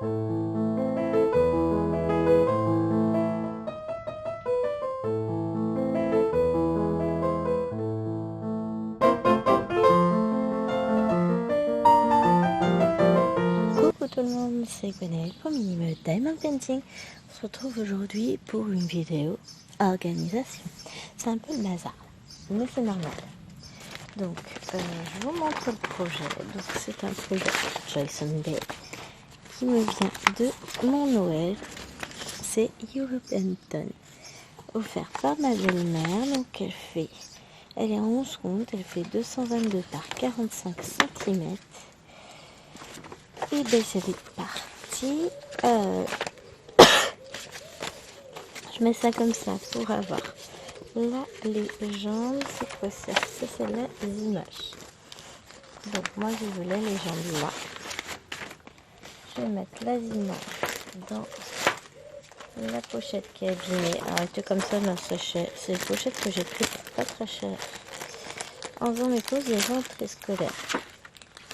Coucou tout le monde, c'est Gwenaëlle pour Minimode Diamond Painting. On se retrouve aujourd'hui pour une vidéo organisation. C'est un peu le bazar, mais c'est normal. Donc, je vous montre le projet. Donc, c'est un projet Jason Bay qui me vient de mon Noël. C'est European Ton, offert par ma belle-mère. Donc, elle est en 11 comptes, elle fait 222 par 45 cm. Et bien c'est parti. Je mets ça comme ça pour avoir la légende. C'est quoi ça? Ça c'est les images. Donc moi je veux la légende là. Je vais mettre las images dans la pochette qui est abîmée. Arrêtez comme ça dans sachet. C'est une pochette que j'ai pris pas très cher en faisant mes pauses de rentrée scolaire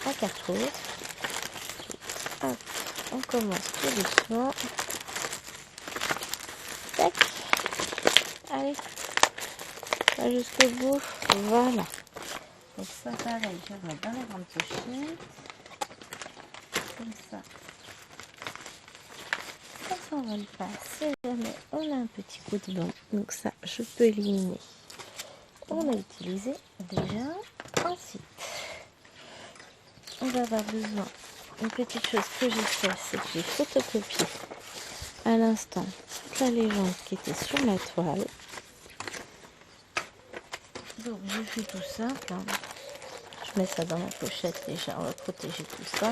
à Carrefour. Hop, on commence tout doucement. Tac. Allez. Pas jusqu'au bout. Voilà. Donc ça pareil, je vais mettre dans la grande pochette. Comme ça. Ça s'envole pas. Si jamais on a un petit coup de vent. Donc ça, je peux éliminer. On a utilisé déjà. Ensuite, on va avoir besoin. Une petite chose que j'ai fait, c'est que j'ai photocopié à l'instant toute la légende qui était sur la toile. Donc j'ai fait tout simple. Je mets ça dans la pochette déjà, on va protéger tout ça.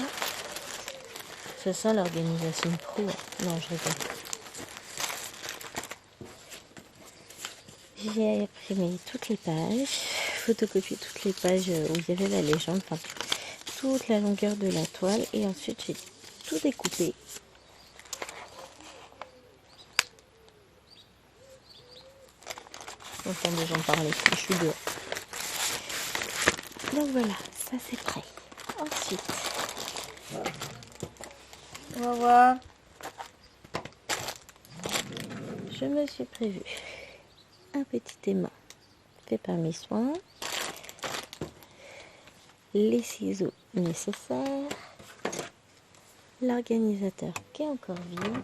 C'est ça l'organisation pro. Non, je rigole. J'ai imprimé toutes les pages, photocopié toutes les pages où il y avait la légende. Enfin, toute la longueur de la toile et ensuite j'ai tout découpé. J'entends des gens parler, je suis dehors. Donc voilà, ça c'est prêt. Ensuite, on va voir. Je me suis prévu un petit aimant fait par mes soins. Les ciseaux nécessaires, l'organisateur qui est encore vide,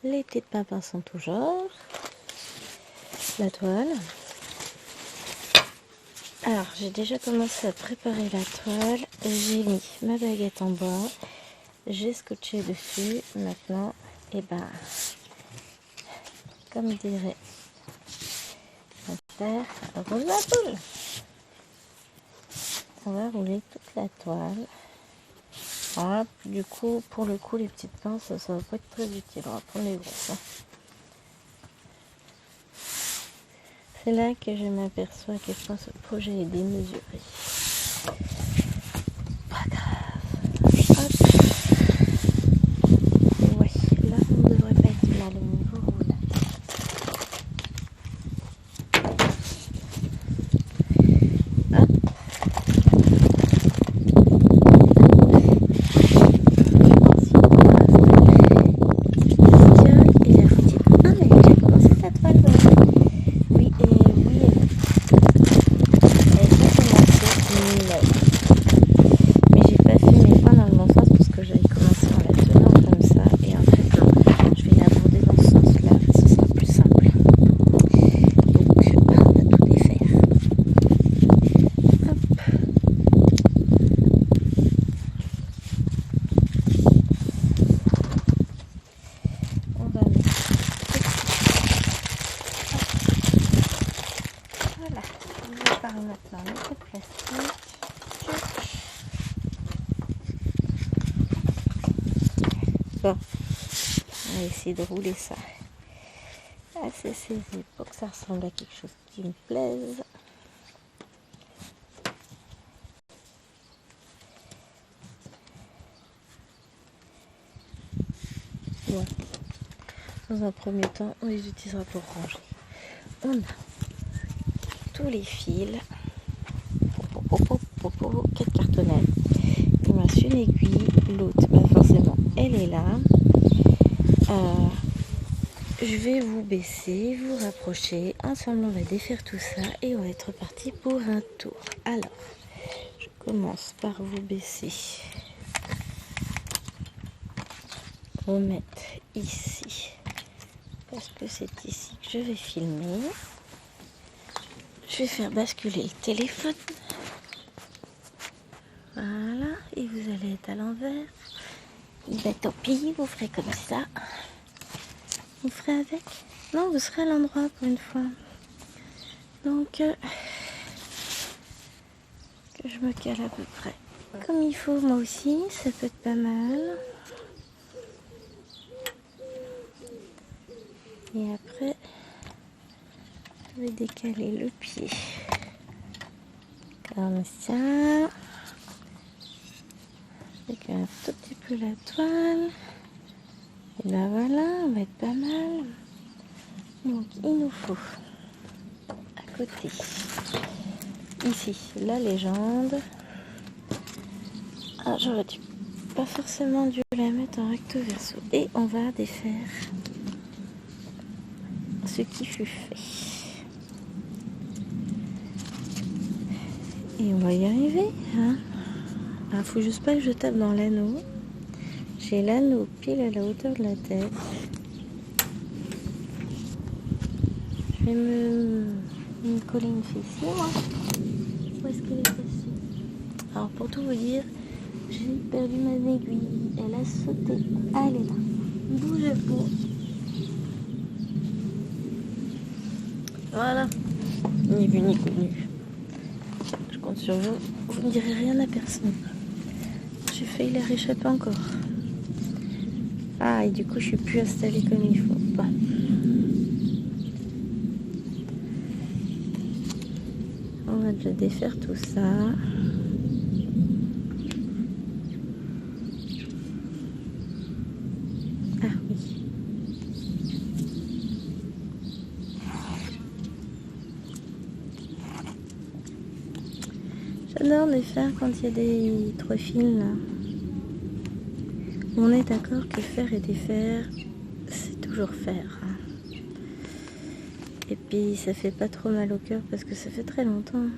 les petites pinces en tout genre, la toile. Alors j'ai déjà commencé à préparer la toile, j'ai mis ma baguette en bois, j'ai scotché dessus. Maintenant, et ben, comme dirait mon père, roule la poule. On va rouler toute la toile. Voilà, du coup, pour le coup, les petites pinces, ça va pas être très utile. On va prendre les grosses. C'est là que je m'aperçois à quel point ce projet est démesuré. Pas grave. Hop. Ouais, là, on ne devrait pas être mal au niveau roulage. Maintenant le plastique. Bon, on va essayer de rouler ça assez serré pour que ça ressemble à quelque chose qui me plaise. Bon. Dans un premier temps, on les utilisera pour ranger. On a tous les fils, 4 cartonnelles. Il me reste une aiguille, l'autre, forcément, elle est là. Je vais vous baisser, vous rapprocher. Ensemble, on va défaire tout ça et on va être parti pour un tour. Alors, je commence par vous baisser. Vous mettre ici. Parce que c'est ici que je vais filmer. Je vais faire basculer le téléphone. Voilà. Et vous allez être à l'envers. Ben, tant pis, vous ferez comme ça. Vous ferez avec? Non, vous serez à l'endroit pour une fois. Donc, que je me cale à peu près comme il faut, moi aussi. Ça peut être pas mal. Et après, je vais décaler le pied. Comme ça. Je décale un tout petit peu la toile. Et ben voilà, on va être pas mal. Donc, il nous faut à côté, ici, la légende. Ah, j'aurais pas forcément dû la mettre en recto verso. Et on va défaire ce qui fut fait. Et on va y arriver. Hein. Alors, faut juste pas que je tape dans l'anneau. J'ai l'anneau pile à la hauteur de la tête. Je vais me coller une fessée, moi. Où est-ce qu'elle est passée? Alors, pour tout vous dire, j'ai perdu ma aiguille. Elle a sauté. Ah, elle est là. Bougez pas. Voilà. Ni vu ni connu. Je compte sur vous. Vous ne direz rien à personne. J'ai failli la réchapper encore. Ah, et du coup, je suis plus installée comme il faut. Bon. On va déjà défaire tout ça. Ah oui. J'adore les faire quand il y a des 3 fils là. On est d'accord que faire et défaire, c'est toujours faire. Et puis ça fait pas trop mal au cœur parce que ça fait très longtemps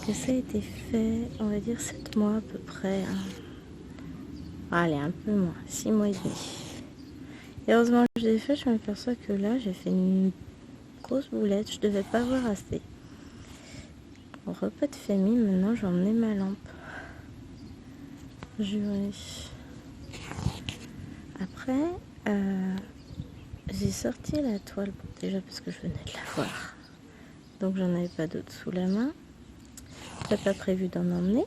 que ça a été fait, on va dire 7 mois à peu près. Allez, un peu moins, 6 mois et demi. Et heureusement que je l'ai fait, je m'aperçois que là j'ai fait une grosse boulette, je devais pas avoir assez. Au repas de famille, maintenant j'ai emmené ma lampe. Juré. Après, j'ai sorti la toile, déjà parce que je venais de la voir. Donc j'en avais pas d'autre sous la main. J'avais pas prévu d'en emmener.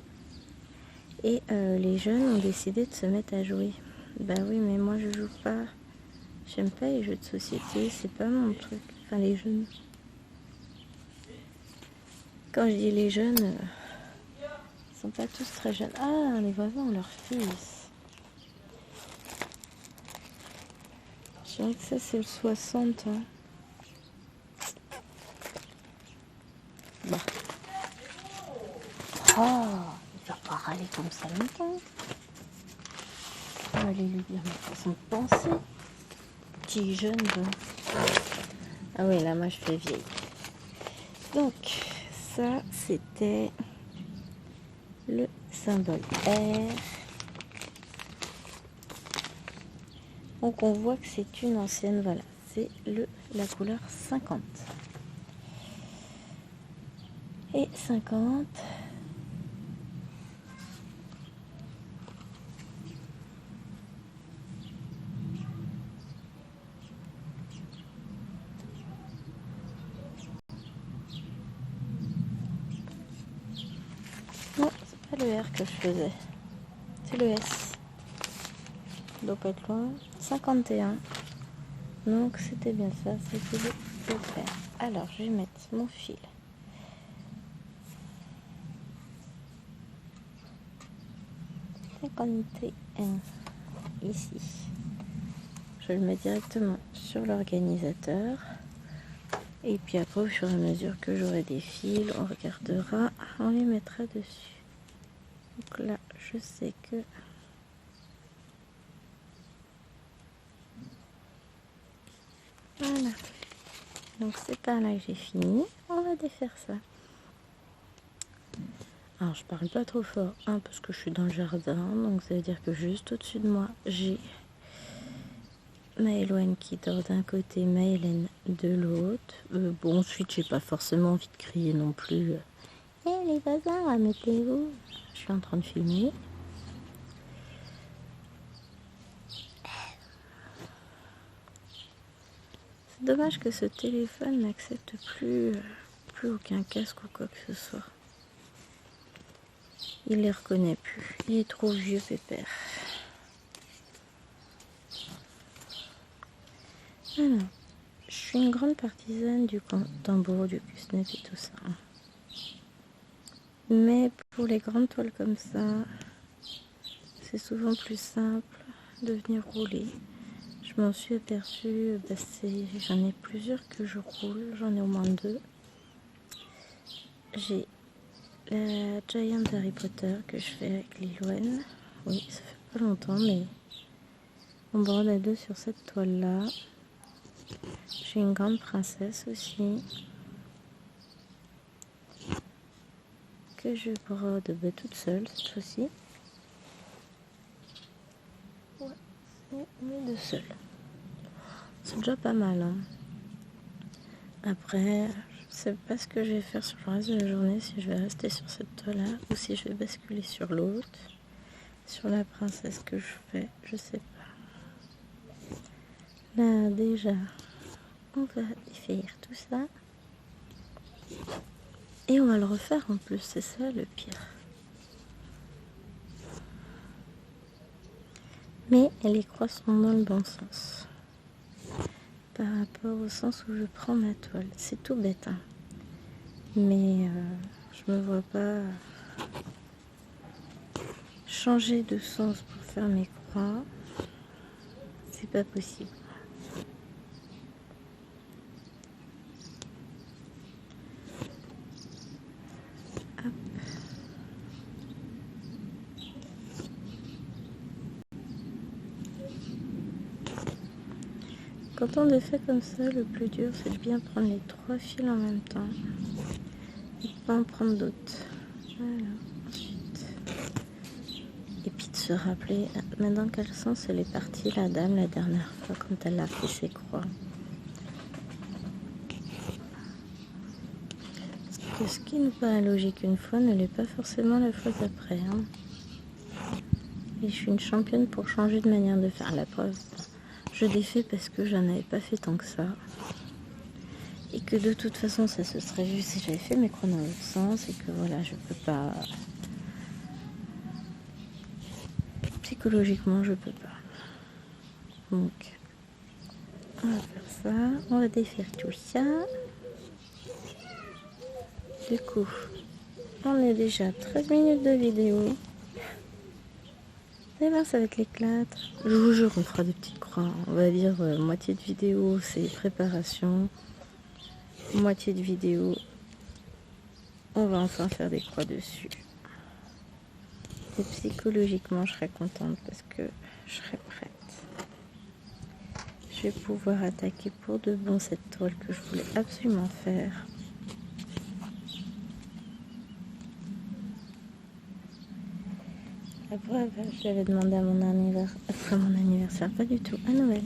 Et les jeunes ont décidé de se mettre à jouer. Bah oui, mais moi je joue pas. J'aime pas les jeux de société, c'est pas mon truc. Enfin, les jeunes. Quand je dis les jeunes, ils sont pas tous très jeunes. Ah, les voisins ont leur fils. Je dirais que ça, c'est le 60. Hein. Bah. Oh, il va pas râler comme ça longtemps. On va aller lui dire ma façon de penser. Petit jeune. Donc. Ah oui, là, moi, je fais vieille. Donc, ça, c'était le symbole R. Donc, on voit que c'est une ancienne, voilà. C'est la couleur 50. Et 50... Non, c'est pas le R que je faisais. C'est le S. Il doit pas être loin. 51. Donc c'était bien ça, c'était le faire. Alors je vais mettre mon fil. Ici. Je le mets directement sur l'organisateur. Et puis après, au fur et à mesure que j'aurai des fils, on regardera, on les mettra dessus. Donc là, je sais que Voilà. Donc c'est par là que j'ai fini. On va défaire ça. Alors je parle pas trop fort, parce que je suis dans le jardin, donc ça veut dire que juste au-dessus de moi, j'ai Maëloine qui dort d'un côté, Maëlène de l'autre. Bon, ensuite j'ai pas forcément envie de crier non plus. Les voisins, mettez-vous. Je suis en train de filmer. C'est dommage que ce téléphone n'accepte plus aucun casque ou quoi que ce soit. Il les reconnaît plus. Il est trop vieux, pépère. Alors, je suis une grande partisane du tambour, du kusnet et tout ça. Mais pour les grandes toiles comme ça, c'est souvent plus simple de venir rouler. Je m'en suis aperçue, j'en ai plusieurs que je roule, j'en ai au moins 2. J'ai la Giant Harry Potter que je fais avec Liloine. Oui, ça fait pas longtemps, mais on brode à 2 sur cette toile-là. J'ai une grande princesse aussi, que je brode toute seule cette fois-ci. Ouais, on est 2 seuls. C'est déjà pas mal, hein. Après, je sais pas ce que je vais faire sur le reste de la journée, si je vais rester sur cette toile-là ou si je vais basculer sur l'autre. Sur la princesse que je fais, je sais pas. Là, déjà, on va défaire tout ça. Et on va le refaire en plus, c'est ça le pire. Mais les croix sont dans le bon sens. Par rapport au sens où je prends ma toile. C'est tout bête, hein. Mais je me vois pas changer de sens pour faire mes croix. C'est pas possible. Hop. Quand on défait comme ça, le plus dur c'est de bien prendre les 3 fils en même temps et de pas en prendre d'autres. Voilà, ensuite. Et puis de se rappeler, mais dans quel sens elle est partie la dame la dernière fois quand elle a fait ses croix. Parce que ce qui nous paraît logique une fois ne l'est pas forcément la fois d'après. Hein. Et je suis une championne pour changer de manière de faire la preuve. Je défais parce que j'en avais pas fait tant que ça. Et que de toute façon, ça se serait vu si j'avais fait mes croix dans l'autre sens. Et que voilà, je peux pas... Psychologiquement, je peux pas. Donc, on va faire ça. On va défaire tout ça. Du coup, on est déjà à 13 minutes de vidéo. Vous allez voir, ça va être l'éclate. Je vous jure, on fera des petites croix. On va dire moitié de vidéo, c'est préparation. Moitié de vidéo, on va enfin faire des croix dessus. Et psychologiquement, je serai contente parce que je serai prête. Je vais pouvoir attaquer pour de bon cette toile que je voulais absolument faire. Après, je l'avais demandé à mon anniversaire, pas du tout, à Noël.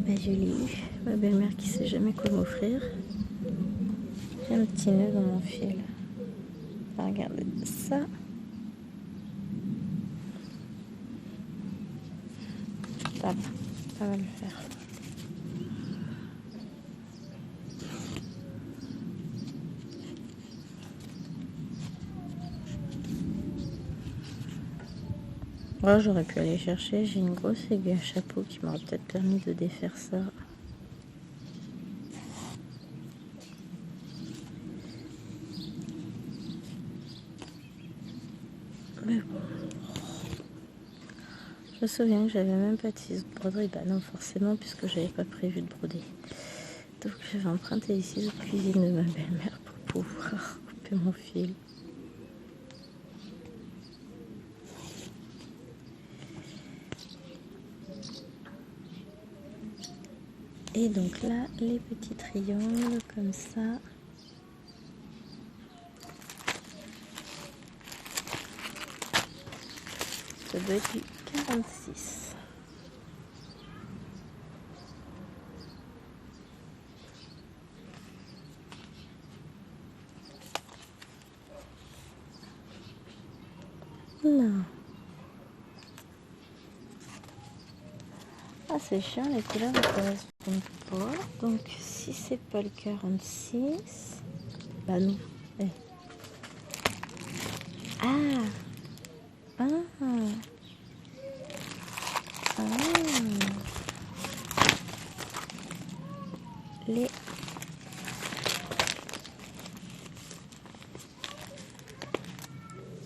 Et je l'ai eu, ma belle-mère qui sait jamais quoi m'offrir. J'ai un petit nœud dans mon fil. Regardez ça. Ça va le faire. Oh, j'aurais pu aller chercher, j'ai une grosse aiguille à chapeau qui m'aurait peut-être permis de défaire ça. Mais bon. Je me souviens que j'avais même pas de ciseaux de broderie. Bah non, forcément, puisque j'avais pas prévu de broder. Donc j'avais emprunté les ciseaux de cuisine de ma belle-mère pour pouvoir couper mon fil. Et donc là, les petits triangles comme ça. Ça doit être du 46. Non. Ah, c'est chiant, les couleurs ne correspondent pas. Donc, si c'est pas le 46, bah non. Eh. Ah. Ah. Ah. Les...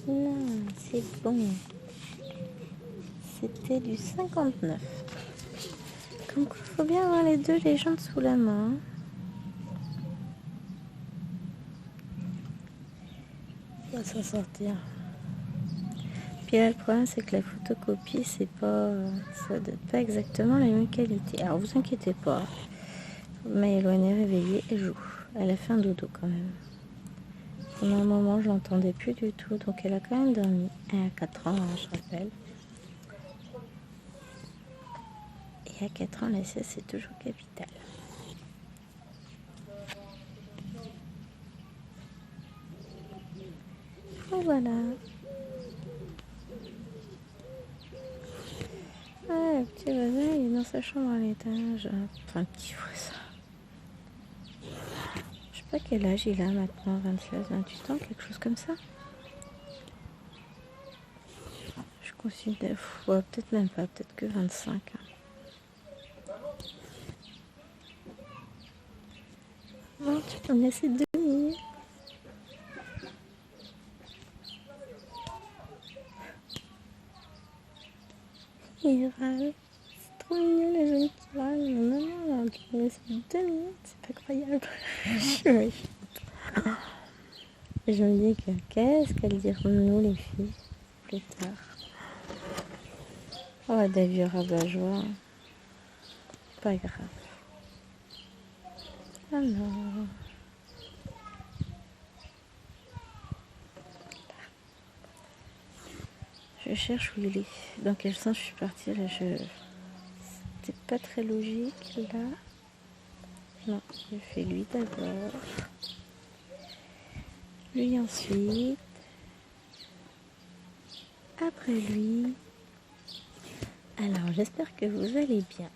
Non, c'est bon. C'était du 59. Comme quoi, il faut bien avoir les deux légendes sous la main. On va s'en sortir. Puis là, le problème, c'est que la photocopie, c'est pas, ça donne pas exactement la même qualité. Alors, vous inquiétez pas. Maëlo est réveillée et joue. Elle a fait un dodo quand même. Pendant un moment, je l'entendais plus du tout, donc elle a quand même dormi. Elle a 4 ans, hein, je rappelle. Et à 4 ans, la sieste, c'est toujours capital. Et voilà. Ah, le petit voisin, il est dans sa chambre à l'étage. Enfin, petit voisin. Je sais pas quel âge il a maintenant, 26, 28 ans, quelque chose comme ça. Je considère, ouais, peut-être même pas, peut-être que 25. Hein. Bon, tu peux me laisser 2 minutes. Il râle. C'est trop mignon les jeunes qui râlent. Non, non, tu peux me laisser 2 minutes, c'est pas croyable. Je me dis que qu'est-ce qu'elles diront de nous les filles plus tard. Oh, David rabat-joie. Pas grave. Alors. Je cherche où il est. Dans quel sens je suis partie là. C'était pas très logique là. Non, je fais lui d'abord. Lui ensuite. Après lui. Alors j'espère que vous allez bien.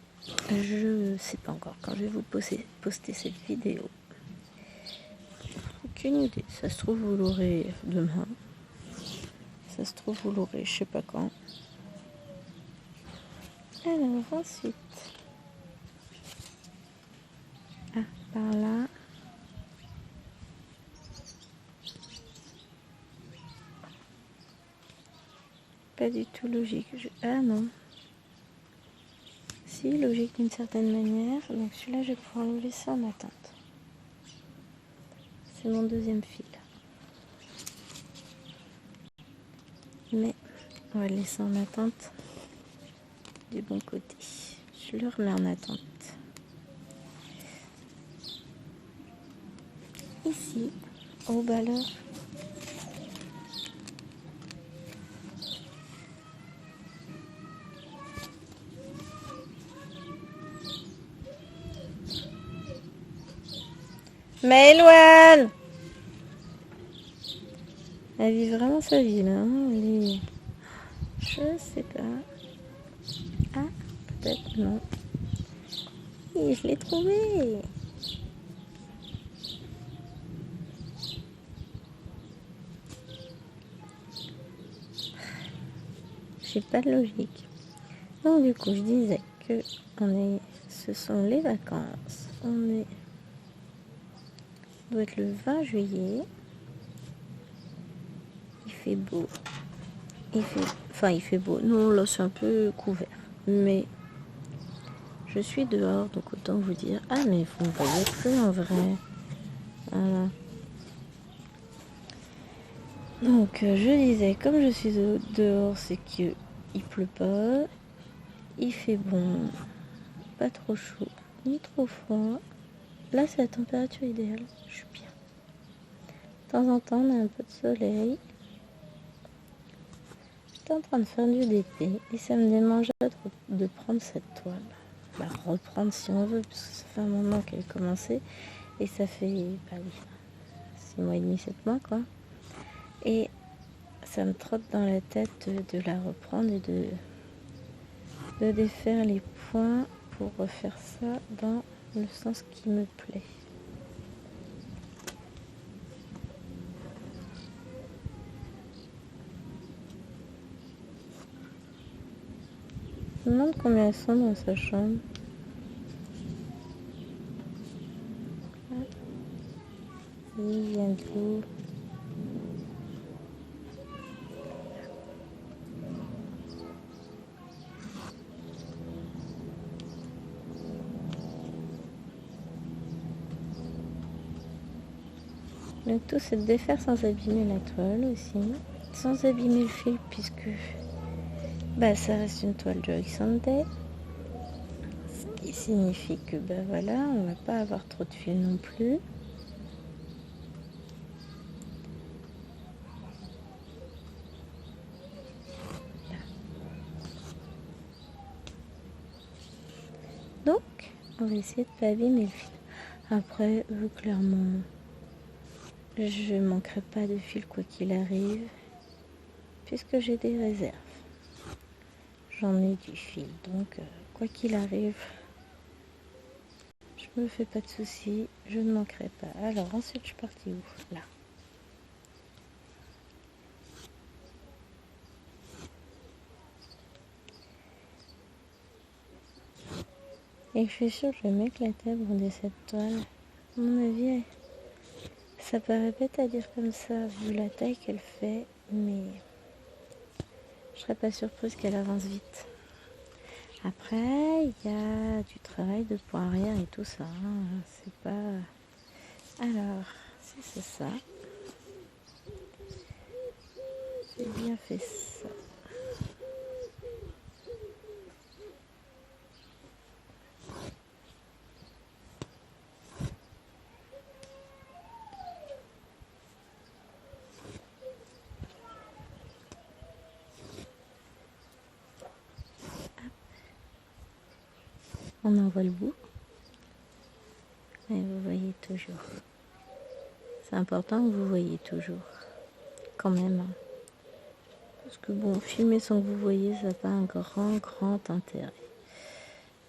Je sais pas encore quand je vais vous poster cette vidéo. Aucune idée. Ça se trouve vous l'aurez demain. Ça se trouve vous l'aurez je sais pas quand. Alors ensuite. Ah, par là. Pas du tout logique. Ah non. Si, logique d'une certaine manière. Donc celui-là, je vais pouvoir le laisser en attente. C'est mon deuxième fil. Mais on va le laisser en attente du bon côté. Je le remets en attente. Ici, au bas alors. Maëloine! Elle vit vraiment sa vie là. Hein. Je sais pas. Ah, peut-être non. Oui, je l'ai trouvé. J'ai pas de logique. Donc du coup, je disais que ce sont les vacances. On doit être le 20 juillet. Il fait beau. Il fait beau. Non, là, c'est un peu couvert. Mais je suis dehors, donc autant vous dire. Ah, mais vous ne me voyez plus en vrai. Voilà. Donc, je disais, comme je suis dehors, c'est qu'il pleut pas. Il fait bon. Pas trop chaud. ni trop froid. Là, c'est la température idéale. Je suis bien. De temps en temps, on a un peu de soleil. J'étais en train de faire du DP et ça me démangeait de prendre cette toile. Bah, reprendre si on veut, parce que ça fait un moment qu'elle a commencé et ça fait 6 mois et demi, 7 mois quoi. Et ça me trotte dans la tête de la reprendre et de défaire les points pour refaire ça dans le sens qui me plaît. Je me demande combien elles sont dans sa chambre. Il vient d'où? Le tout c'est de défaire sans abîmer la toile aussi, sans abîmer le fil puisque ça reste une toile Joy Sunday, ce qui signifie que voilà, on va pas avoir trop de fil non plus. Donc on va essayer de pas abîmer le fil. Après clairement je manquerai pas de fil quoi qu'il arrive puisque j'ai des réserves. J'en ai du fil donc quoi qu'il arrive je me fais pas de soucis, je ne manquerai pas. Alors ensuite je suis partie où? Là. Et je suis sûre que je vais m'éclater à broder cette toile. À mon avis, ça paraît bête à dire comme ça, vu la taille qu'elle fait, mais je serais pas surprise qu'elle avance vite. Après, il y a du travail de point arrière et tout ça. C'est pas... Alors, si c'est ça, j'ai bien fait ça. On envoie le bout. Et vous voyez toujours. C'est important que vous voyez toujours. Quand même. Parce que bon, filmer sans que vous voyez, ça n'a pas un grand intérêt.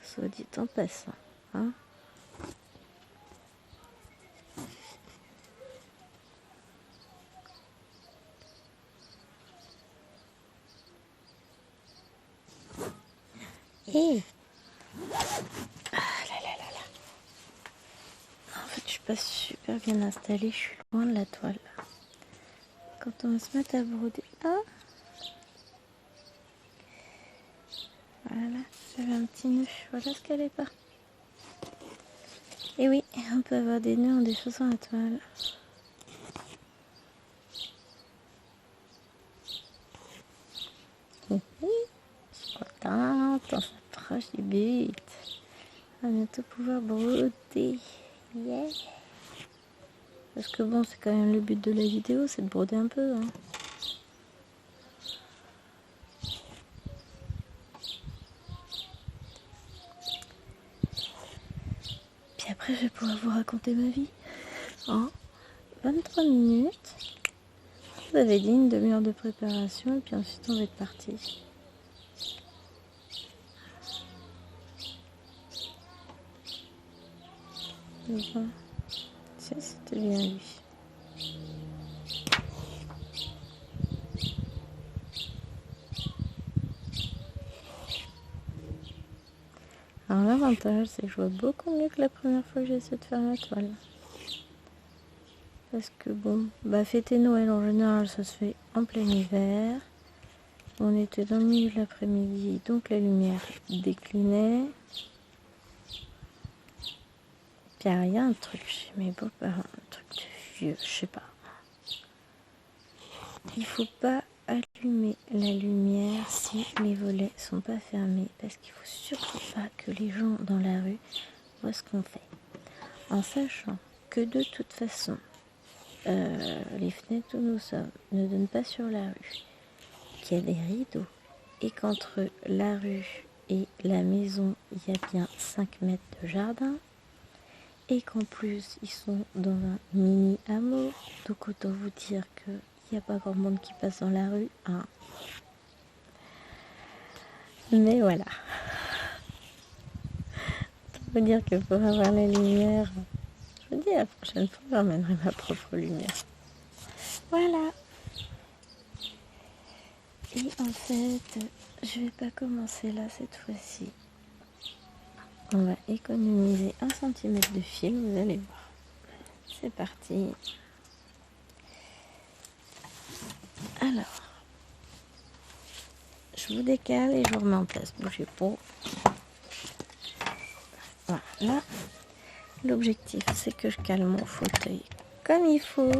Soit dit en passant. Hein. Et en fait, je suis pas super bien installée, je suis loin de la toile. Quand on va se mettre à broder, voilà, j'avais un petit nœud, voilà ce qu'elle est pas. Et oui, on peut avoir des nœuds en déchaussant la toile. Je suis contente, on s'approche du but. On va bientôt pouvoir broder. Yeah. Parce que bon, c'est quand même le but de la vidéo, c'est de broder un peu. Hein. Puis après, je vais pouvoir vous raconter ma vie. En 23 minutes. Vous avez dit une demi-heure de préparation et puis ensuite on va être parti. Voilà. Ça, c'était bien lui. Alors l'avantage, c'est que je vois beaucoup mieux que la première fois que j'ai essayé de faire la toile. Parce que bon, fêter Noël en général, ça se fait en plein hiver. On était dans le milieu de l'après-midi, donc la lumière déclinait. Puis il y a un truc chez mes beaux-parents, un truc de vieux, je sais pas. Il faut pas allumer la lumière si les volets sont pas fermés, parce qu'il faut surtout pas que les gens dans la rue vois ce qu'on fait. En sachant que de toute façon, les fenêtres où nous sommes ne donnent pas sur la rue, qu'il y a des rideaux, et qu'entre la rue et la maison, il y a bien 5 mètres de jardin, et qu'en plus, ils sont dans un mini hameau, donc autant vous dire qu'il n'y a pas grand monde qui passe dans la rue, hein. Mais voilà. Faut dire que pour avoir la lumière, je vous dis, la prochaine fois, j'emmènerai ma propre lumière. Voilà. Et en fait, je vais pas commencer là cette fois-ci. On va économiser 1 cm de fil, vous allez voir. C'est parti. Alors, je vous décale et je vous remets en place. Bougez pas. Voilà. L'objectif, c'est que je cale mon fauteuil comme il faut.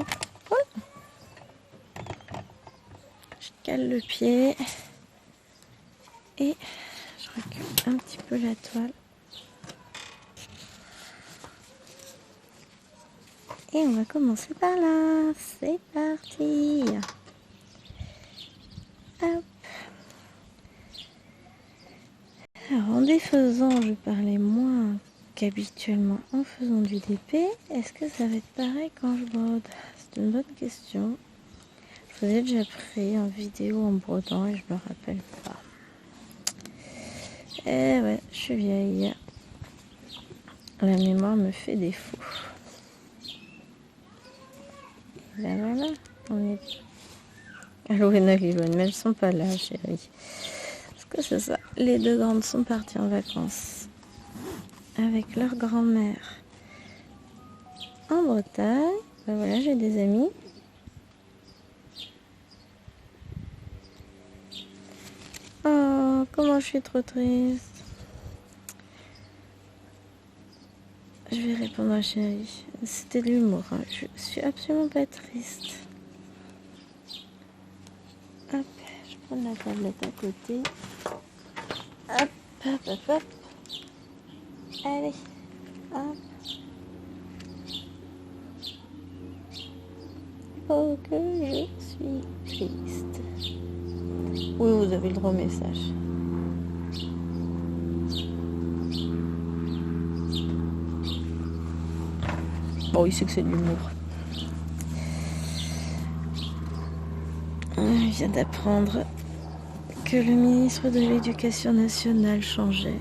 Je cale le pied et je recule un petit peu la toile. Et on va commencer par là. C'est parti. Hop. Alors, en défaisant, je parlais moins qu'habituellement en faisant du DP. Est-ce que ça va être pareil quand je brode? C'est une bonne question. Je vous ai déjà pris en vidéo en brodant et je me rappelle pas. Eh ouais, je suis vieille. La mémoire me fait défaut. Et ben voilà, on est... Allô et Nolilone, mais elles sont pas là, chérie. Parce que c'est ça, les 2 grandes sont parties en vacances avec leur grand-mère en Bretagne. Ben voilà, j'ai des amis. Oh, comment je suis trop triste. Je vais répondre à chérie. C'était de l'humour, hein. Je suis absolument pas triste. Hop, je prends la tablette à côté. Hop, hop, hop, hop. Allez, hop. Oh, que je suis triste. Oui, vous avez le droit au message. Bon, il sait que c'est de l'humour. Il vient d'apprendre que le ministre de l'Éducation nationale changeait.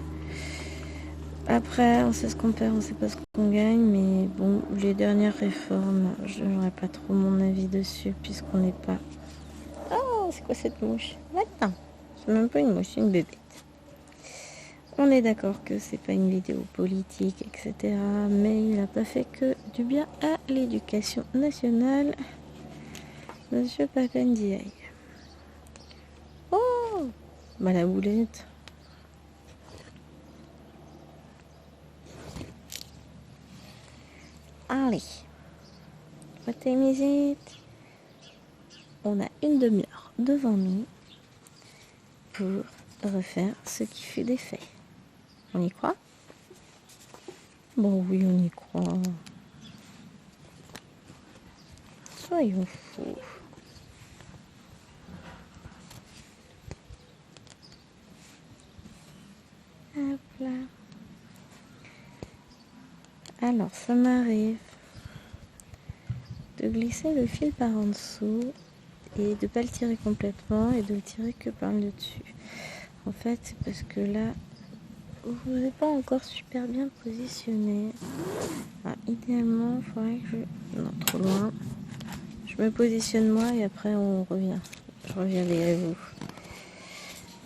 Après, on sait ce qu'on perd, on sait pas ce qu'on gagne, mais bon, les dernières réformes, je n'aurai pas trop mon avis dessus, puisqu'on n'est pas... Oh, c'est quoi cette mouche? Attends, c'est même pas une mouche, c'est une bébête. On est d'accord que c'est pas une vidéo politique, etc., mais il n'a pas fait que du bien à l'éducation nationale, Monsieur Papendiaï. Oh, bah la boulette. Allez, what time is it? On a une demi-heure devant nous pour refaire ce qui fut des faits. On y croit? Bon oui, on y croit. Soyons fous. Hop là. Alors, ça m'arrive de glisser le fil par en dessous et de ne pas le tirer complètement et de le tirer que par le dessus. En fait, c'est parce que là, vous n'êtes pas encore super bien positionné. Alors, idéalement, il faudrait que je... Non, trop loin. Je me positionne moi et après on revient. Je reviens vers vous.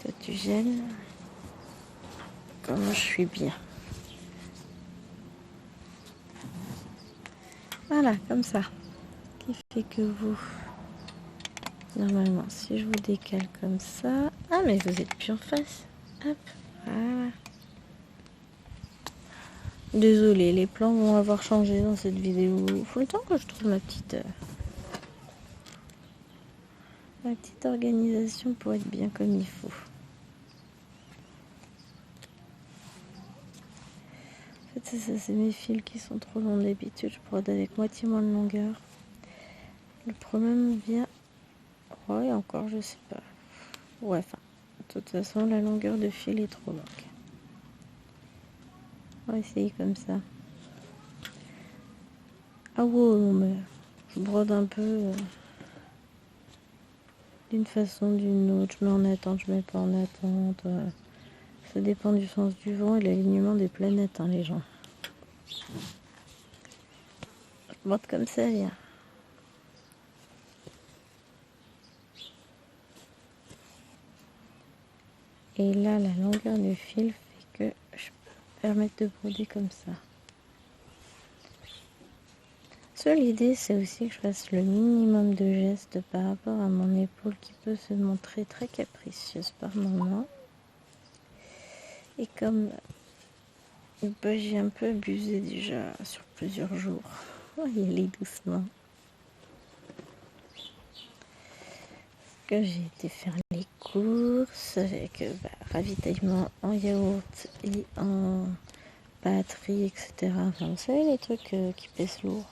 Toi, tu gênes. Comment je suis bien. Voilà, comme ça. Qui fait que vous... Normalement, si je vous décale comme ça... Ah, mais vous êtes plus en face. Hop, voilà. Désolée, les plans vont avoir changé dans cette vidéo. Il faut le temps que je trouve ma petite organisation pour être bien comme il faut. En fait, C'est ça, c'est mes fils qui sont trop longs. D'habitude, je brode avec moitié moins de longueur. Le problème vient... Ouais, encore, je sais pas. Ouais, enfin, de toute façon, la longueur de fil est trop longue. On va essayer comme ça. Ah ouais, non, mais je brode un peu d'une façon ou d'une autre. Je mets en attente, je mets pas en attente. Ça dépend du sens du vent et l'alignement des planètes, hein, les gens. Je brode comme ça vient. Et là, la longueur du fil fait que je peux permettre de broder comme ça. L'idée, c'est aussi que je fasse le minimum de gestes par rapport à mon épaule qui peut se montrer très capricieuse par moment. Et comme j'ai un peu abusé déjà sur plusieurs jours, on va y aller doucement. Que j'ai été faire les courses avec ravitaillement en yaourt et en batterie, etc. Enfin, vous savez, les trucs qui pèsent lourd.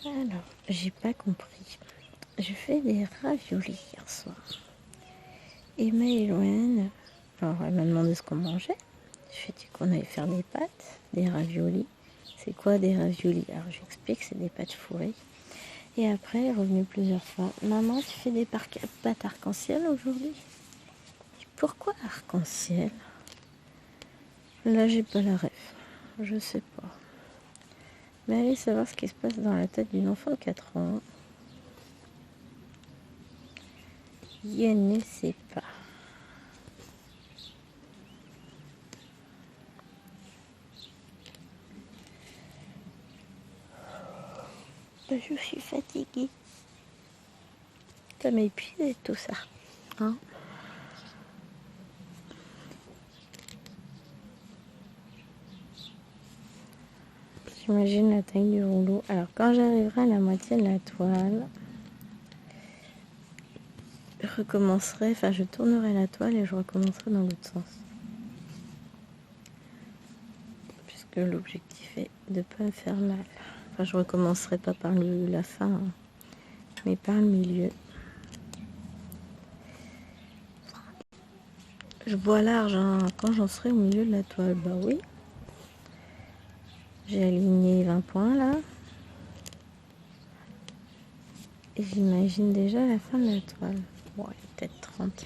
Alors, j'ai pas compris. Je fais des raviolis hier soir. Emma et Loane, alors elle m'a demandé ce qu'on mangeait. Je lui ai dit qu'on allait faire des pâtes, des raviolis. C'est quoi des raviolis? Alors j'explique, c'est des pâtes fourrées. Et après, elle est revenue plusieurs fois. Maman, tu fais des pâtes arc-en-ciel aujourd'hui? Pourquoi arc-en-ciel? Là, j'ai pas la ref. Je sais pas. Mais allez savoir ce qui se passe dans la tête d'une enfant de 4 ans. Je ne sais pas. Je suis fatiguée. Ça m'épuise tout ça. Hein? J'imagine la taille du rouleau. Alors quand j'arriverai à la moitié de la toile, je tournerai la toile et je recommencerai dans l'autre sens. Puisque l'objectif est de ne pas me faire mal. Enfin, je recommencerai pas par la fin, hein, mais par le milieu. Je bois large, hein, quand j'en serai au milieu de la toile. Bah oui. J'ai aligné 20 points là. Et j'imagine déjà la fin de la toile. Ouais, peut-être 30.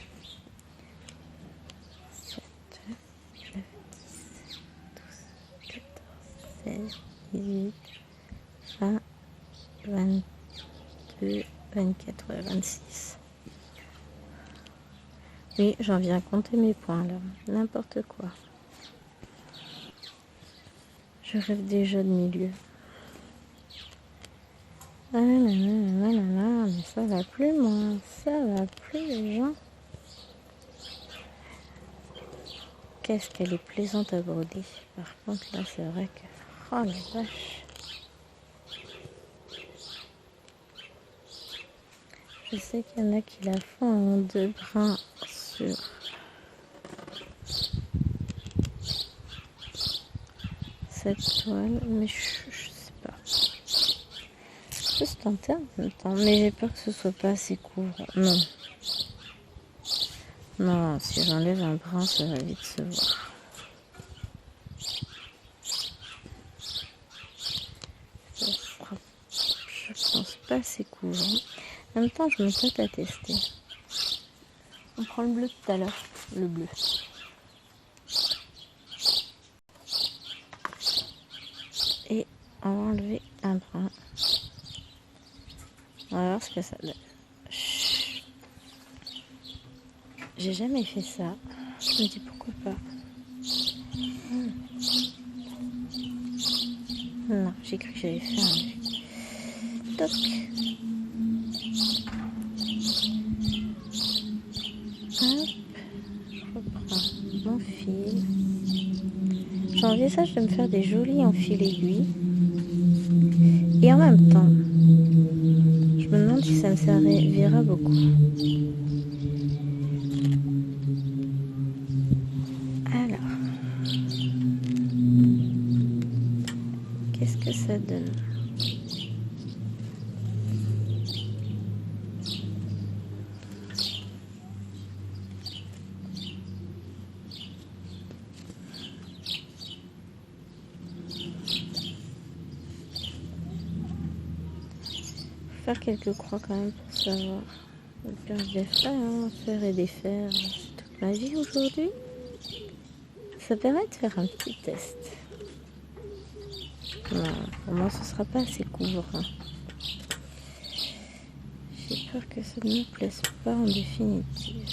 7, 9, 10, 12, 14, 16, 18, 20, 22, 24, ouais, 26. Oui, j'en viens à compter mes points là. N'importe quoi. Je rêve déjà de milieu. Ah là là là là là, mais ça va plus moi. Ça va plus les gens. Qu'est-ce qu'elle est plaisante à broder. Par contre là c'est vrai que... Oh la vache. Je sais qu'il y en a qui la font en 2 brins sur... cette toile, mais je sais pas. Je peux se tenter en même temps, mais j'ai peur que ce soit pas assez court. Non. Non, si j'enlève un brin, ça va vite se voir. Ça sera, je pense, pas assez court. En même temps, je me tâte à tester. On prend le bleu tout à l'heure. Le bleu. Et on va enlever un brin. On va voir ce que ça donne. Chut. J'ai jamais fait ça. Je me dis pourquoi pas. Non, j'ai cru que j'avais fait un... Toc. Hop. Je reprends mon fil. J'envisage de me faire des jolis en fil aiguille. Et en même temps, je me demande si ça me servira beaucoup. Alors, faire quelques croix quand même pour savoir. Au pire, je les ferai, hein, faire et défaire toute ma vie aujourd'hui. Ça permet de faire un petit test. Non, pour moi, ce sera pas assez couvrant. J'ai peur que ça ne me plaise pas en définitive.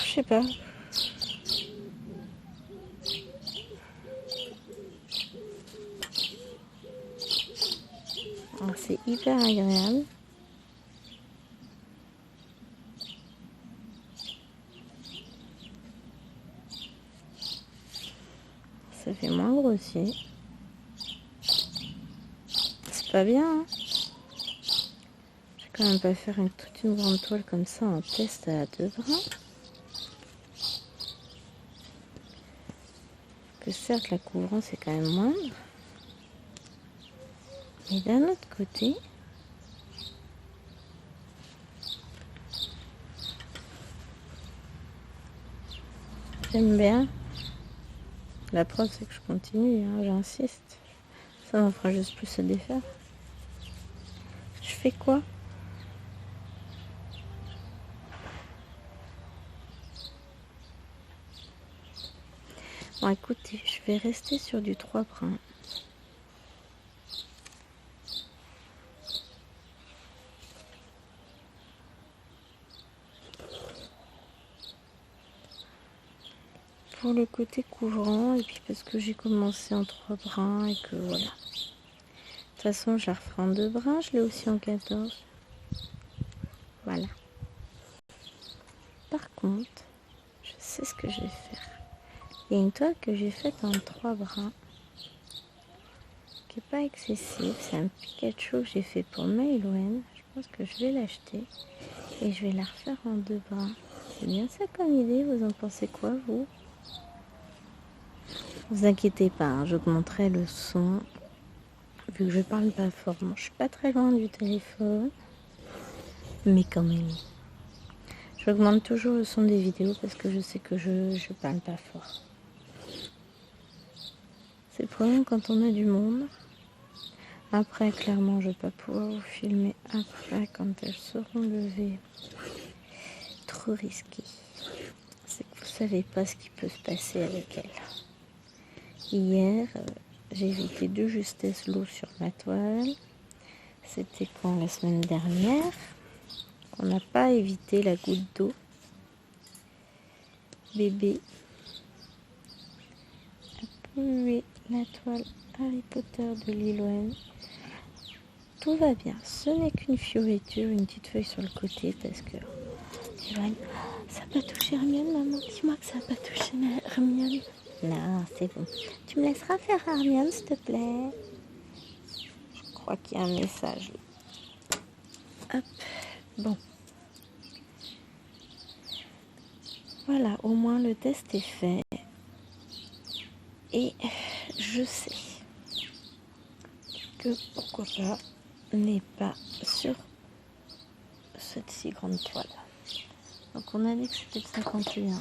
Je sais pas. Alors, c'est hyper agréable. Ça fait moins grossier. C'est pas bien, hein. Je vais quand même pas faire toute une grande toile comme ça en test à 2 brins. Que certes, la couvrance est quand même moindre. Mais d'un autre côté, j'aime bien. La preuve, c'est que je continue, hein, j'insiste. Ça m'en fera juste plus à défaire. Je fais quoi? Bon, écoutez, je vais rester sur du 3 brins. Pour le côté couvrant, et puis parce que j'ai commencé en 3 brins et que voilà. De toute façon, je la referai en 2 brins, je l'ai aussi en 14. Voilà. Par contre, je sais ce que je vais faire. Il y a une toile que j'ai faite en 3 brins, qui n'est pas excessive. C'est un Pikachu que j'ai fait pour Maïlouen. Je pense que je vais l'acheter et je vais la refaire en 2 brins. C'est bien ça comme idée, vous en pensez quoi, vous? Vous inquiétez pas, hein, j'augmenterai le son, vu que je parle pas fort. Bon, je suis pas très loin du téléphone, mais quand même. J'augmente toujours le son des vidéos parce que je sais que je parle pas fort. C'est le problème quand on a du monde. Après, clairement, je vais pas pouvoir vous filmer après quand elles seront levées. Trop risqué. C'est que vous savez pas ce qui peut se passer avec elles. Hier, j'ai évité de justesse l'eau sur ma toile. C'était quand la semaine dernière qu'on n'a pas évité la goutte d'eau. Bébé a pollué la toile Harry Potter de Lillouen. Tout va bien. Ce n'est qu'une fioriture, une petite feuille sur le côté parce que Lillouen, ça n'a pas touché Hermione, maman. Dis-moi que ça n'a pas touché Hermione. Non, c'est bon. Tu me laisseras faire Hermione, s'il te plaît. Je crois qu'il y a un message. Hop, bon. Voilà, au moins le test est fait. Et je sais que pourquoi pas n'est pas sur cette si grande toile. Donc on a dit que c'était le 51.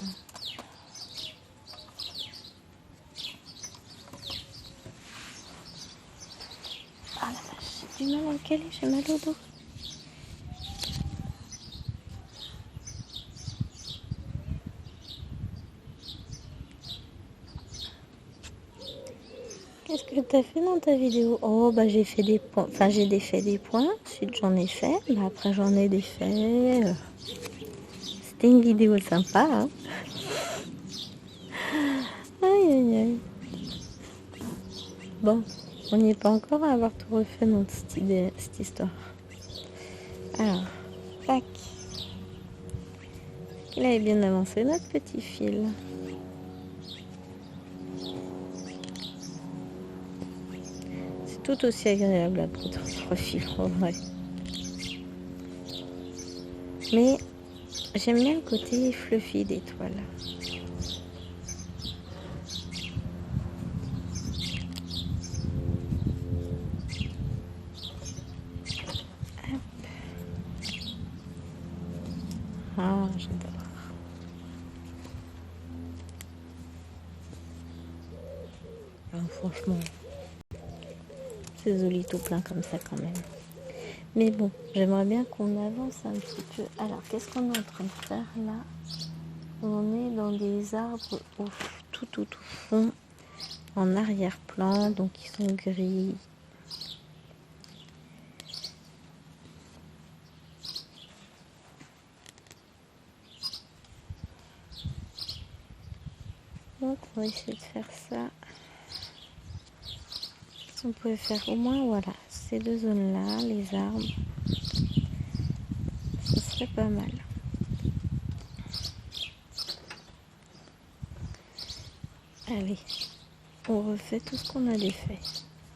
Ah la vache, j'ai du mal à le caler, j'ai mal au dos. Qu'est-ce que tu as fait dans ta vidéo? Oh, bah j'ai fait des points. Enfin, j'ai défait des points. Ensuite, j'en ai fait. Bah, après, j'en ai défait. C'était une vidéo sympa. Hein, aïe, aïe, aïe. Bon, on n'y est pas encore à avoir tout refait dans cette histoire. Alors, tac. Il avait bien avancé notre petit fil. Tout aussi agréable à poudre 3 fils en vrai. Mais j'aime bien le côté fluffy des toiles. Hop. Ah, j'adore. Ah, franchement, c'est joli tout plein comme ça quand même. Mais bon, j'aimerais bien qu'on avance un petit peu. Alors, qu'est-ce qu'on est en train de faire là? On est dans des arbres au tout fond, en arrière-plan, donc ils sont gris. Donc on va essayer de faire ça. Si on pouvait faire au moins, voilà, ces deux zones-là, les arbres, ce serait pas mal. Allez, on refait tout ce qu'on a défait.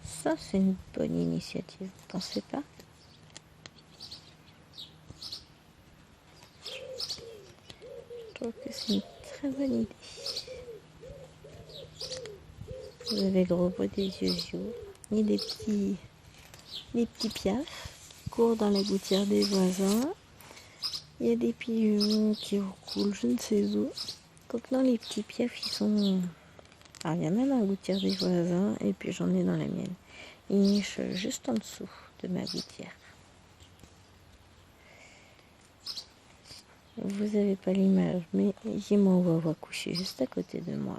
Ça, c'est une bonne initiative, vous pensez pas? Je trouve que c'est une très bonne idée. Vous avez le robot des yeux, ni des petits piafs qui courent dans la gouttière des voisins. Il y a des pigeons qui roulent je ne sais où. Donc non, les petits piafs, ils sont... Alors, il y en a dans la gouttière des voisins et puis j'en ai dans la mienne. Ils nichent juste en dessous de ma gouttière. Vous n'avez pas l'image, mais j'ai mon wawa couché juste à côté de moi.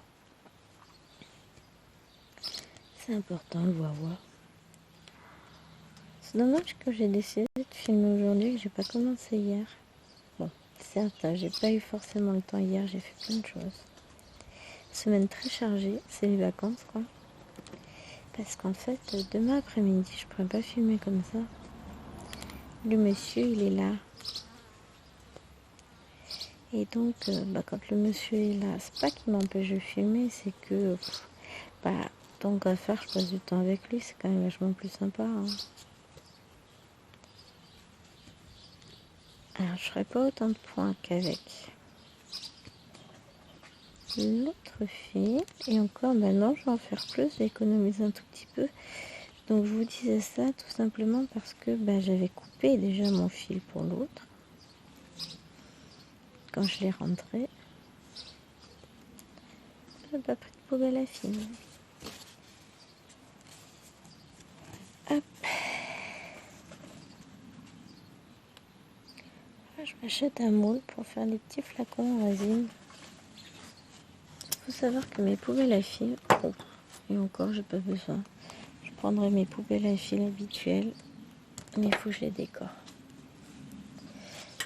C'est important le wawa. C'est dommage que j'ai décidé de filmer aujourd'hui et que j'ai pas commencé hier. Bon, certes, j'ai pas eu forcément le temps hier, j'ai fait plein de choses. Semaine très chargée, c'est les vacances quoi. Parce qu'en fait, demain après-midi, je pourrais pas filmer comme ça. Le monsieur, il est là. Et donc, quand le monsieur est là, c'est pas qu'il m'empêche de filmer, c'est que, tant qu'à faire, je passe du temps avec lui, c'est quand même vachement plus sympa. Hein. Alors, je ferai pas autant de points qu'avec l'autre fille. Et encore, non, je vais en faire plus, j'ai économisé un tout petit peu. Donc, je vous disais ça tout simplement parce que j'avais coupé déjà mon fil pour l'autre. Quand je l'ai rentré, j'ai pas pris de poubelle à film. Hop. Je m'achète un moule pour faire des petits flacons en résine. Il faut savoir que mes poubelles à fil, et encore j'ai pas besoin. Je prendrai mes poubelles à fil habituelles, mais il faut que je les décore.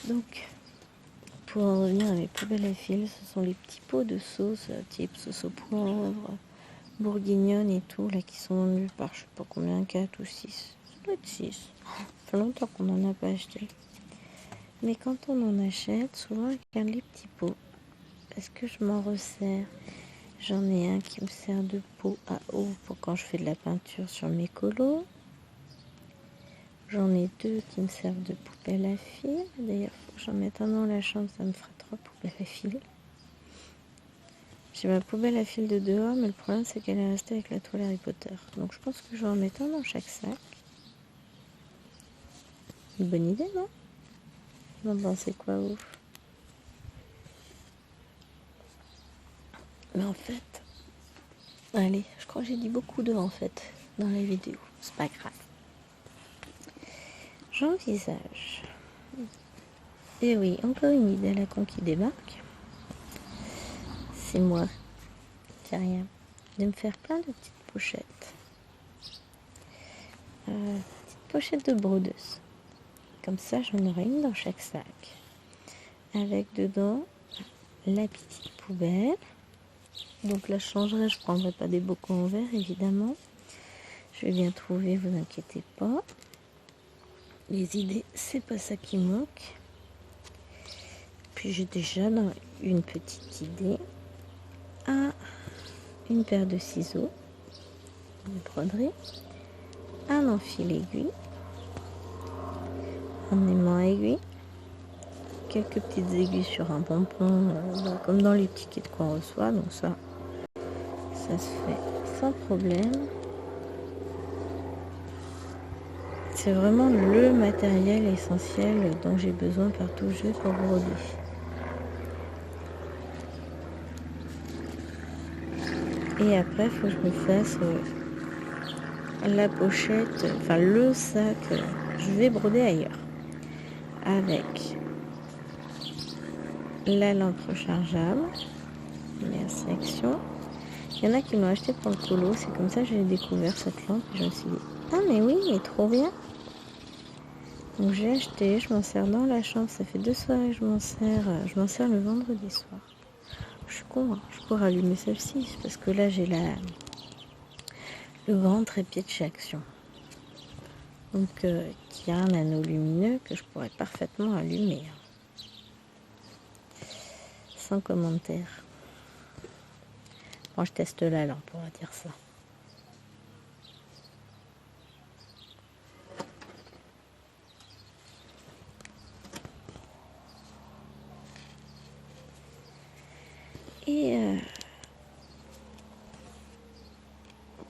Donc, pour en revenir à mes poubelles à fil, ce sont les petits pots de sauce, type sauce au poivre, bourguignonne et tout, là qui sont vendus par je sais pas combien, 4 ou 6. Ça doit être 6. Ça fait longtemps qu'on n'en a pas acheté. Mais quand on en achète, souvent je garde les petits pots. Parce que je m'en resserre. J'en ai un qui me sert de pot à eau pour quand je fais de la peinture sur mes colos. J'en ai deux qui me servent de poubelle à fil. D'ailleurs, il faut que j'en mette un dans la chambre, ça me fera 3 poubelles à fil. J'ai ma poubelle à fil de dehors, mais le problème c'est qu'elle est restée avec la toile Harry Potter. Donc je pense que je vais en mettre un dans chaque sac. Une bonne idée, non? Vous en pensez quoi, vous? Mais en fait, allez, je crois que j'ai dit beaucoup de en fait dans la vidéo. C'est pas grave. J'envisage. Et oui, encore une idée à la con qui débarque. C'est moi, c'est rien. De me faire plein de petites pochettes. Petites pochettes de brodeuse. Comme ça, j'en aurai une dans chaque sac. Avec dedans la petite poubelle. Donc là, je changerai, je ne prendrai pas des bocaux en verre, évidemment. Je vais bien trouver, vous inquiétez pas. Les idées, c'est pas ça qui manque. Puis j'ai déjà une petite idée à une paire de ciseaux de broderie, un enfil aiguille, un aimant à aiguille, quelques petites aiguilles sur un pompon, comme dans les petits kits qu'on reçoit. Donc ça se fait sans problème. C'est vraiment le matériel essentiel dont j'ai besoin partout où je vais pour broder. Et après, il faut que je me fasse la pochette, enfin le sac. Je vais broder ailleurs. Avec la lampe rechargeable. Merci Action. Il y en a qui l'ont acheté pour le colo. C'est comme ça que j'ai découvert cette lampe. Et je me suis dit, ah mais oui, mais trop bien. Donc j'ai acheté, je m'en sers dans la chambre. Ça fait 2 soirées que je m'en sers le vendredi soir. Je suis con, hein. Je pourrais allumer celle-ci parce que là j'ai le grand trépied de chez Action. Donc qui a un anneau lumineux que je pourrais parfaitement allumer. Sans commentaire. Moi je teste la lampe, on va dire ça. Et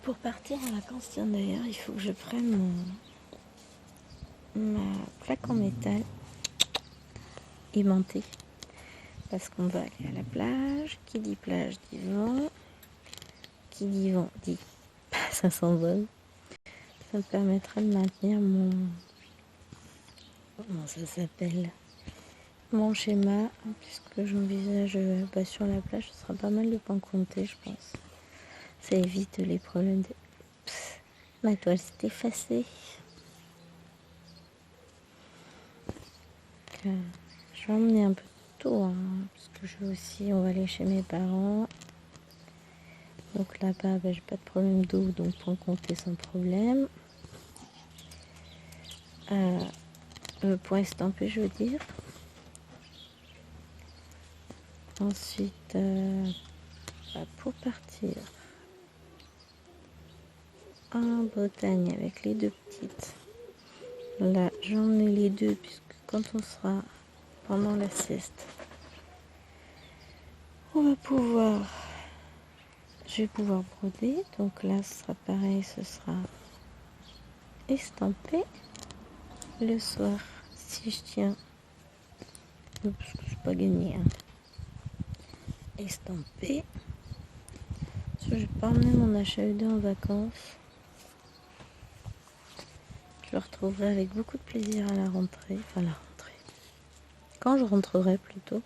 pour partir en vacances, tiens d'ailleurs, il faut que je prenne ma plaque en métal aimantée. Parce qu'on va aller à la plage. Qui dit plage dit vent. Qui dit vent dit ça s'envole. Ça me permettra de maintenir comment ça s'appelle, mon schéma, puisque j'envisage sur la plage, ce sera pas mal de pas compter, je pense. Ça évite les problèmes de... Psst, ma toile s'est effacée. Je vais emmener un peu de tout, hein, parce que je vais aussi, on va aller chez mes parents. Donc là-bas, j'ai pas de problème d'eau, donc point compter sans problème. Point estampé, je veux dire. Ensuite, pour partir en Bretagne avec les 2 petites, là j'en ai les 2 puisque quand on sera pendant la sieste, je vais pouvoir broder. Donc là ce sera pareil, ce sera estampé. Le soir, si je tiens, parce que je n'ai pas gagné, hein, estampé. Je vais pas emmener mon HAED en vacances. Je le retrouverai avec beaucoup de plaisir à la rentrée. Enfin, la rentrée. Quand je rentrerai plutôt.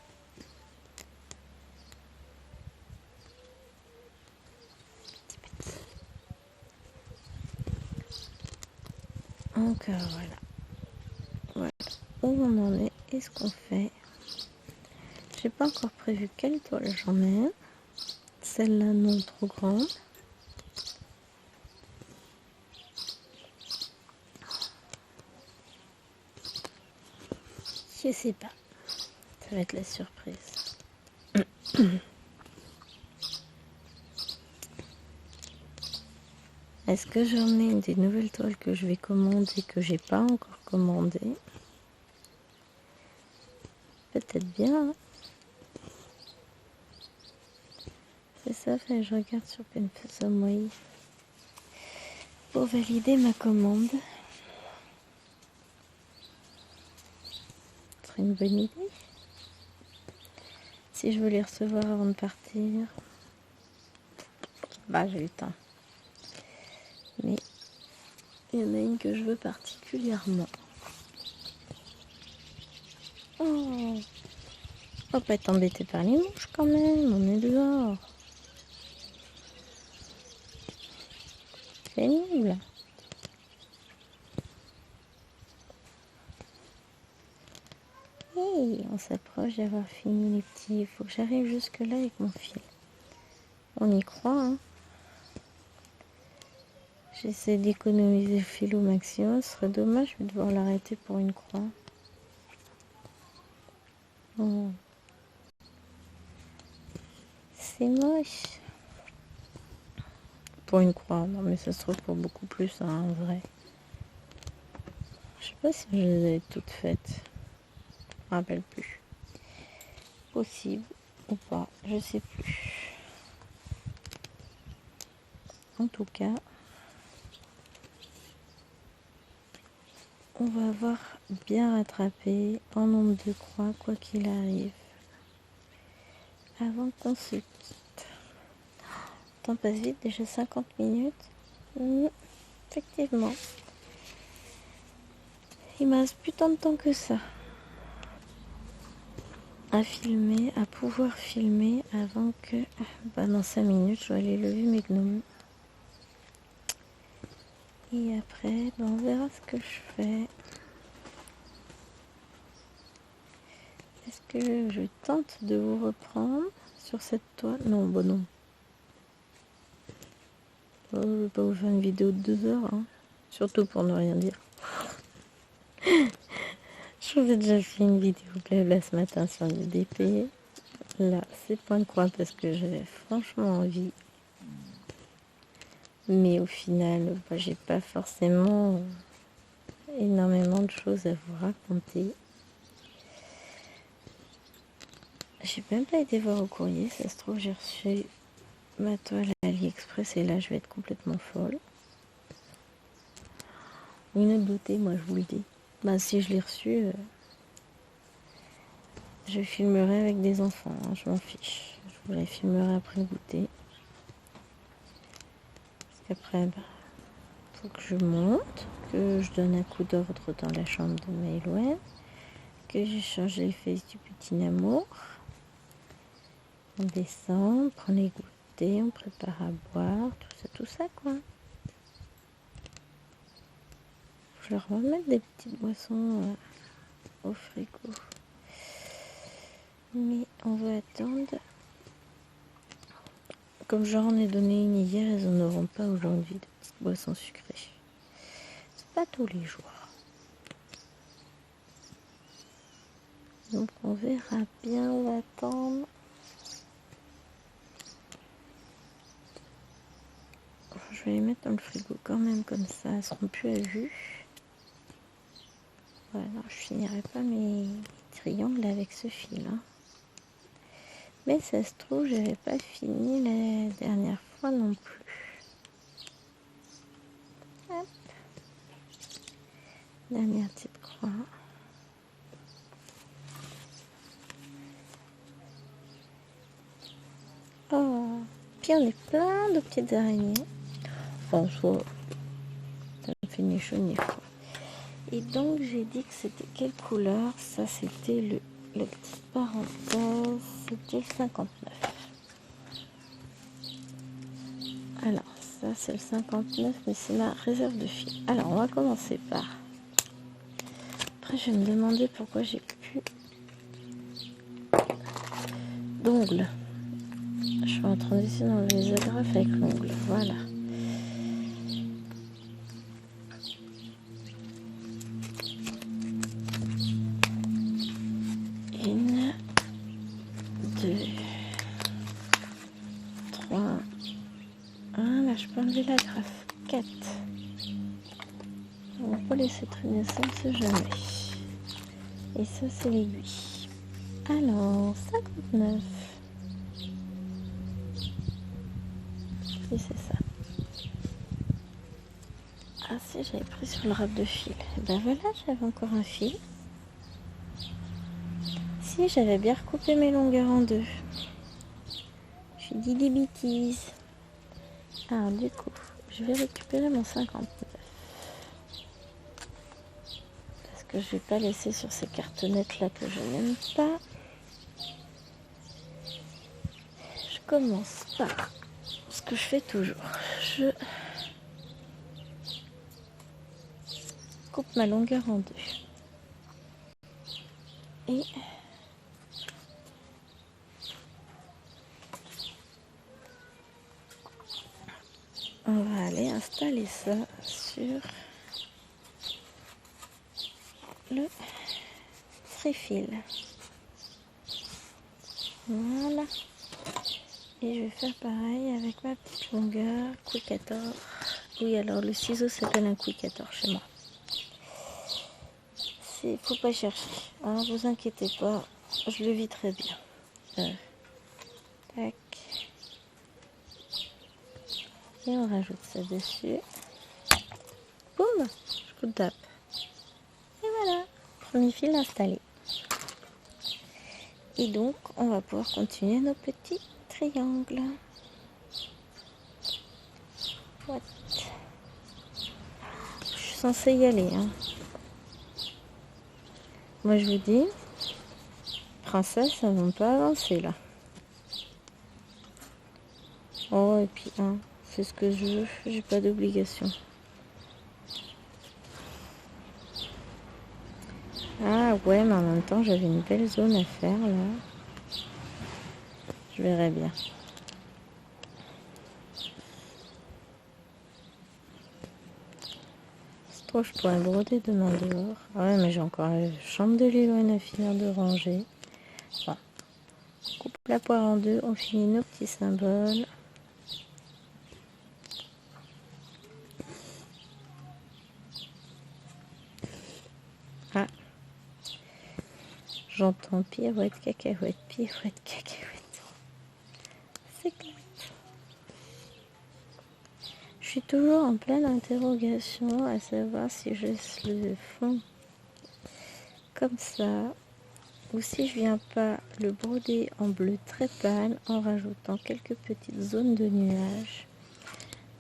Donc voilà. Où on en est et ce qu'on fait. J'ai pas encore prévu quelle toile j'emmène. Celle-là non, trop grande. Je sais pas. Ça va être la surprise. Est-ce que j'en ai des nouvelles toiles que je vais commander que j'ai pas encore commandées? Peut-être bien. Hein, c'est ça, je regarde sur Pinterest pour valider ma commande. Ce serait une bonne idée. Si je veux les recevoir avant de partir, j'ai le temps. Mais il y en a une que je veux particulièrement. Oh, faut pas être embêté par les mouches quand même, on est dehors. C'est nul. Hey, on s'approche d'avoir fini les petits. Il faut que j'arrive jusque là avec mon fil. On y croit, hein. J'essaie d'économiser le fil au maximum. Ce serait dommage de devoir l'arrêter pour une croix. Oh. C'est moche. Pour une croix, non mais ça se trouve pour beaucoup plus, hein, en vrai. Je sais pas si je les ai toutes faites. Je me rappelle plus. Possible ou pas, je sais plus. En tout cas, on va avoir bien rattrapé en nombre de croix, quoi qu'il arrive, avant qu'on se quitte. temps passe vite, déjà 50 minutes. Effectivement. Il me reste plus tant de temps que ça à filmer, à pouvoir filmer avant que dans 5 minutes je dois aller lever mes gnomes. Et après on verra ce que je fais. Est-ce que je tente de vous reprendre sur cette toile? Non, bon non. Je vais pas vous faire une vidéo de 2 heures, hein. Surtout pour ne rien dire. Je vous ai déjà fait une vidéo blabla ce matin sur l'UDP. Là, c'est pas une croix parce que j'avais franchement envie. Mais au final, j'ai pas forcément énormément de choses à vous raconter. J'ai même pas été voir au courrier. Ça se trouve, j'ai reçu ma toile à AliExpress et là, je vais être complètement folle. Une beauté, moi, je vous le dis. Si je l'ai reçue, je filmerai avec des enfants, hein, je m'en fiche. Je vous les filmerai après le goûter. Parce qu'après, faut que je monte, que je donne un coup d'ordre dans la chambre de Maëloine, que j'ai changé les fesses du petit Namour. On descend, on prend les goûters, on prépare à boire, tout ça quoi. Je vais leur remettre des petites boissons au frigo. Mais on va attendre. Comme j'en ai donné une hier, elles n'en auront pas aujourd'hui de petites boissons sucrées. C'est pas tous les jours. Donc on verra bien, on va attendre. Je vais les mettre dans le frigo quand même, comme ça, elles seront plus à vue. Voilà, je finirai pas mes triangles avec ce fil. Hein. Mais ça se trouve, j'avais pas fini la dernière fois non plus. Hop. Dernière petite croix. Oh, puis on est plein de petites araignées. Bon, soit ça ne fait ni chaud ni froid. Et donc j'ai dit que c'était quelle couleur? Ça c'était le petit parenthèse, c'était le 59. Alors ça c'est le 59, mais c'est ma réserve de fil. Alors on va commencer par... Après je vais me demander pourquoi j'ai plus d'ongles. Je suis en train d'essayer d'enlever les agrafes avec l'ongle, voilà. Une, deux, trois. Ah là je peux enlever l'agrafe. 4. On va pas laisser traîner ça, on sait jamais. Et ça c'est l'aiguille. Alors 59. Et c'est ça. Ah si, j'avais pris sur le râpe de fil. Et ben voilà, j'avais encore un fil. Si, j'avais bien recoupé mes longueurs en 2. J'ai dit des bêtises. Alors du coup, je vais récupérer mon 59. Parce que je vais pas laisser sur ces cartonnettes là que je n'aime pas. Je commence par ce que je fais toujours. Je coupe ma longueur en 2. Et on va aller installer ça sur le tréfil. Voilà. Et je vais faire pareil avec ma petite longueur Quick-14. Oui, alors le ciseau s'appelle un Quick-14 chez moi. Faut pas chercher, hein, vous inquiétez pas, je le vis très bien. Tac. Et on rajoute ça dessus. Boum, je coup de tape. Et voilà, premier fil installé. Et donc, on va pouvoir continuer nos petits triangles. What? Je suis censée y aller, hein. Moi je vous dis, princesse, ça va pas avancer là. Oh, et puis c'est ce que je veux, j'ai pas d'obligation. Ah ouais, mais en même temps, j'avais une belle zone à faire là. Je verrai bien. C'est trop, je pourrais broder demain dehors. Ah ouais, mais j'ai encore la chambre de Lilo à finir de ranger. Bon. On coupe la poire en deux, on finit nos petits symboles. Ah. J'entends pirouette, cacahuète, pirouette, cacahuète. C'est clair. Je suis toujours en pleine interrogation à savoir si je laisse le fond comme ça ou si je viens pas le broder en bleu très pâle en rajoutant quelques petites zones de nuages.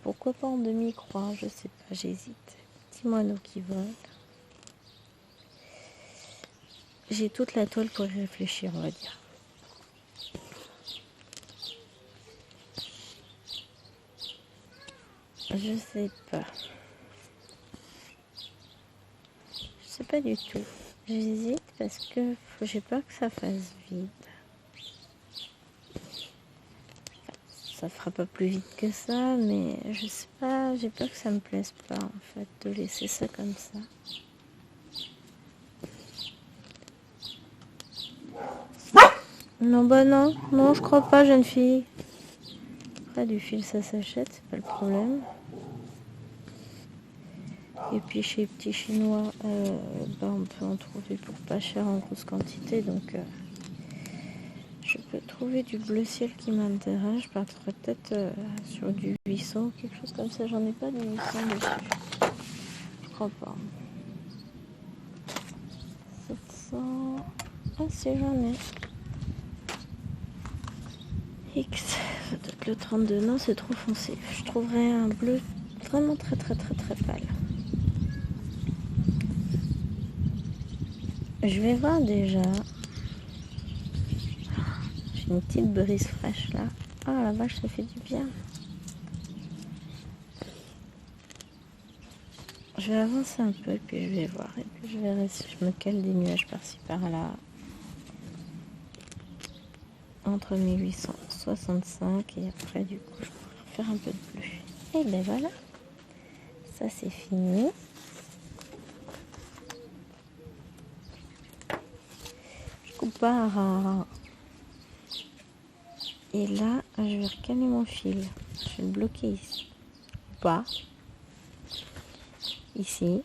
Pourquoi pas en demi-croix, je sais pas, j'hésite. Petit moineau qui vole. J'ai toute la toile pour y réfléchir, on va dire. Je sais pas. Je sais pas du tout. J'hésite parce que j'ai peur que ça fasse vide. Ça fera pas plus vite que ça, mais je sais pas, j'ai peur que ça me plaise pas en fait de laisser ça comme ça. Non bah non, non je crois pas jeune fille. Après du fil ça s'achète, c'est pas le problème. Et puis chez les petits chinois, on peut en trouver pour pas cher en grosse quantité, donc je peux trouver du bleu ciel qui m'intéresse. Je partirai peut-être sur du 800, quelque chose comme ça. J'en ai pas de 800 dessus. Je crois pas. 700. Ah si j'en ai. X. Ça doit être le 32. Non, c'est trop foncé. Je trouverai un bleu vraiment très très très très pâle. Je vais voir déjà. J'ai une petite brise fraîche là. Ah la vache, ça fait du bien. Je vais avancer un peu et puis je vais voir. Et puis je verrai si je me cale des nuages par-ci par-là. Entre 1865 et après du coup je pourrais faire un peu de bleu. Et ben voilà. Ça c'est fini. Je coupe pas à... Et là, je vais recaler mon fil. Je vais le bloquer ici. Ou pas. Ici.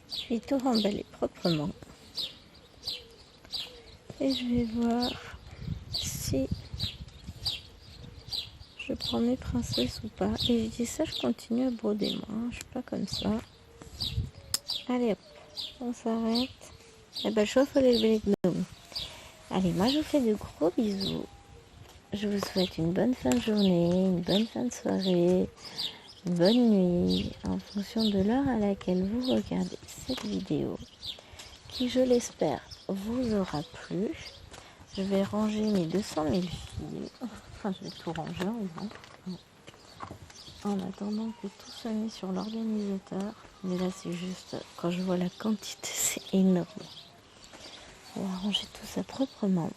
Je vais tout remballer proprement. Et je vais voir si je prends mes princesses ou pas. Et je dis ça, je continue à broder moi. Je suis pas comme ça. Allez hop, on s'arrête. Et ben je faut les lever les gnomes. Allez, moi je vous fais de gros bisous. Je vous souhaite une bonne fin de journée, une bonne fin de soirée, une bonne nuit, en fonction de l'heure à laquelle vous regardez cette vidéo, qui je l'espère vous aura plu. Je vais ranger mes 200 000 fils. Enfin, je vais tout ranger en attendant que tout soit mis sur l'organisateur. Mais là, c'est juste, quand je vois la quantité, c'est énorme. On va ranger tout ça proprement.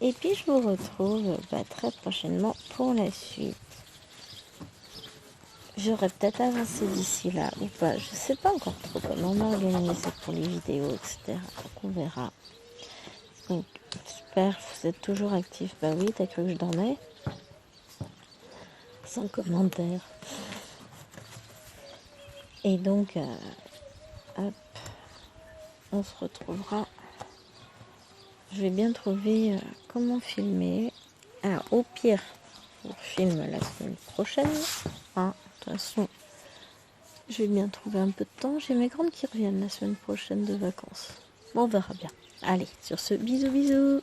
Et puis, je vous retrouve très prochainement pour la suite. J'aurais peut-être avancé d'ici là ou pas. Je sais pas encore trop comment m'organiser pour les vidéos, etc. Donc, on verra. Donc, j'espère que vous êtes toujours actifs. Bah oui, t'as cru que je dormais? Sans commentaire. Et donc, hop, on se retrouvera. Je vais bien trouver comment filmer. Alors, au pire, je filme la semaine prochaine. Hein, de toute façon, Je vais bien trouver un peu de temps. J'ai mes grandes qui reviennent la semaine prochaine de vacances. Bon, on verra bien. Allez, sur ce, bisous bisous.